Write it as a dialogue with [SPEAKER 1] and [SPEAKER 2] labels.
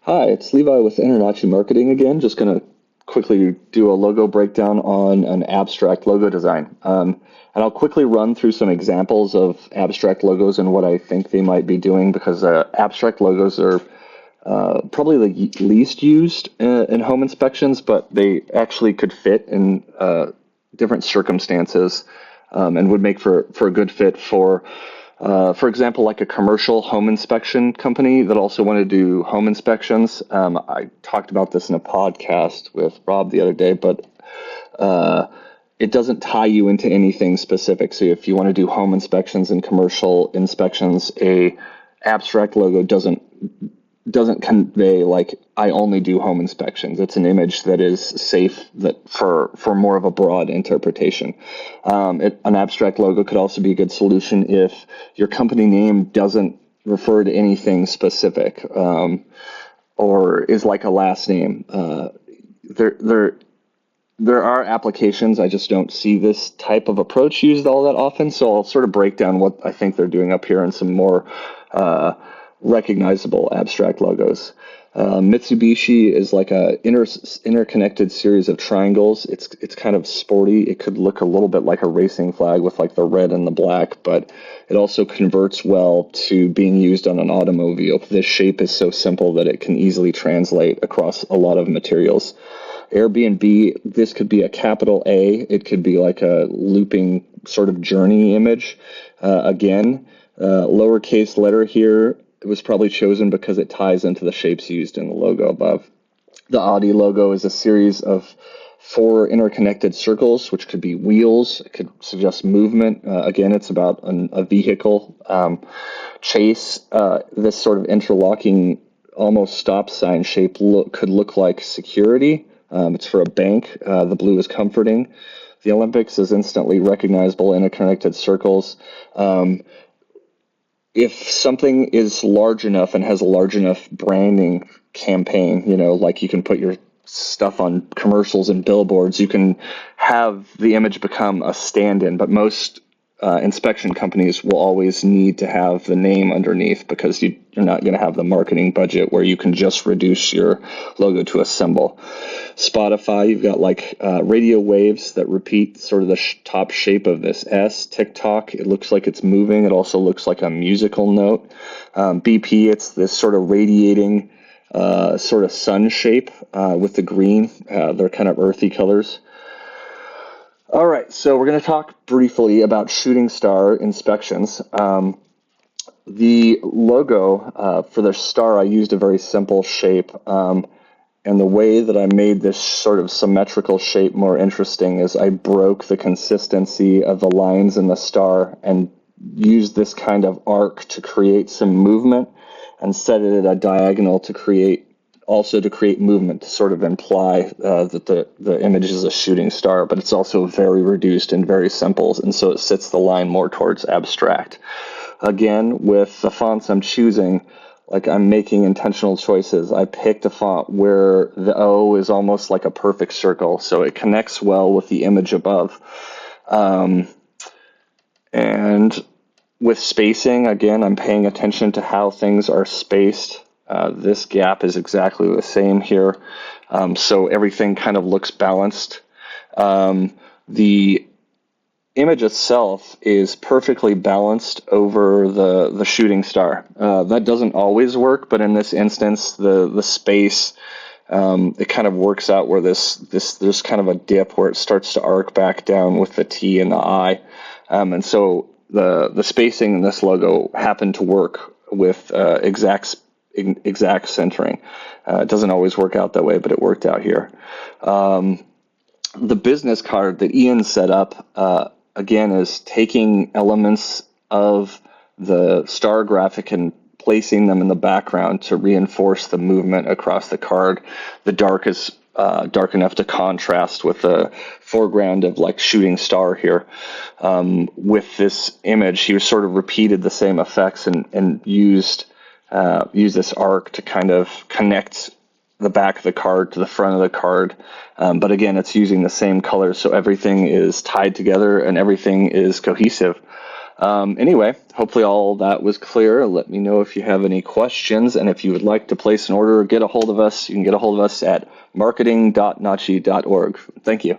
[SPEAKER 1] Hi, it's Levi with InterNACHI Marketing again. Just going to quickly do a logo breakdown on an abstract logo design. And I'll quickly run through some examples of abstract logos and what I think they might be doing because abstract logos are probably the least used in home inspections, but they actually could fit in different circumstances and would make for a good fit for example, like a commercial home inspection company that also want to do home inspections. I talked about this in a podcast with Rob the other day, but it doesn't tie you into anything specific. So if you want to do home inspections and commercial inspections, a abstract logo doesn't convey like I only do home inspections. It's an image that is safe that for more of a broad interpretation. An abstract logo could also be a good solution if your company name doesn't refer to anything specific or is like a last name. There are applications. I just don't see this type of approach used all that often. So I'll sort of break down what I think they're doing up here in some more recognizable abstract logos. Mitsubishi is like a interconnected series of triangles. It's kind of sporty. It could look a little bit like a racing flag with like the red and the black, but it also converts well to being used on an automobile. This shape is so simple that it can easily translate across a lot of materials. Airbnb, this could be a capital A. It could be like a looping sort of journey image. Lowercase letter here. It was probably chosen because it ties into the shapes used in the logo above. The Audi logo is a series of four interconnected circles, which could be wheels. It could suggest movement. Again, it's about a vehicle. Chase, this sort of interlocking, almost stop sign shape could look like security. It's for a bank. The blue is comforting. The Olympics is instantly recognizable interconnected circles. If something is large enough and has a large enough branding campaign, like you can put your stuff on commercials and billboards, you can have the image become a stand-in, but most inspection companies will always need to have the name underneath because you're not going to have the marketing budget where you can just reduce your logo to a symbol. Spotify, you've got like radio waves that repeat sort of the top shape of this S. TikTok, it looks like it's moving. It also looks like a musical note. BP, it's this sort of radiating sort of sun shape with the green. They're kind of earthy colors. All right, so we're going to talk briefly about shooting star inspections. The logo for the star, I used a very simple shape. And the way that I made this sort of symmetrical shape more interesting is I broke the consistency of the lines in the star and used this kind of arc to create some movement and set it at a diagonal to create movement to sort of imply that the image is a shooting star, but it's also very reduced and very simple, and so it sits the line more towards abstract. Again, with the fonts I'm choosing, like I'm making intentional choices. I picked a font where the O is almost like a perfect circle, so it connects well with the image above. And with spacing, again, I'm paying attention to how things are spaced. This gap is exactly the same here. So everything kind of looks balanced. The image itself is perfectly balanced over the shooting star. That doesn't always work, but in this instance, the space, it kind of works out where there's kind of a dip where it starts to arc back down with the T and the I. And so the spacing in this logo happened to work with exact centering. It doesn't always work out that way, but it worked out here. The business card that Ian set up, again, is taking elements of the star graphic and placing them in the background to reinforce the movement across the card. The dark is dark enough to contrast with the foreground of like shooting star here. With this image, he sort of repeated the same effects and used this arc to kind of connect the back of the card to the front of the card. But again, it's using the same colors, so everything is tied together and everything is cohesive. Anyway, hopefully all that was clear. Let me know if you have any questions, and if you would like to place an order or get a hold of us, you can get a hold of us at marketing.nachi.org. Thank you.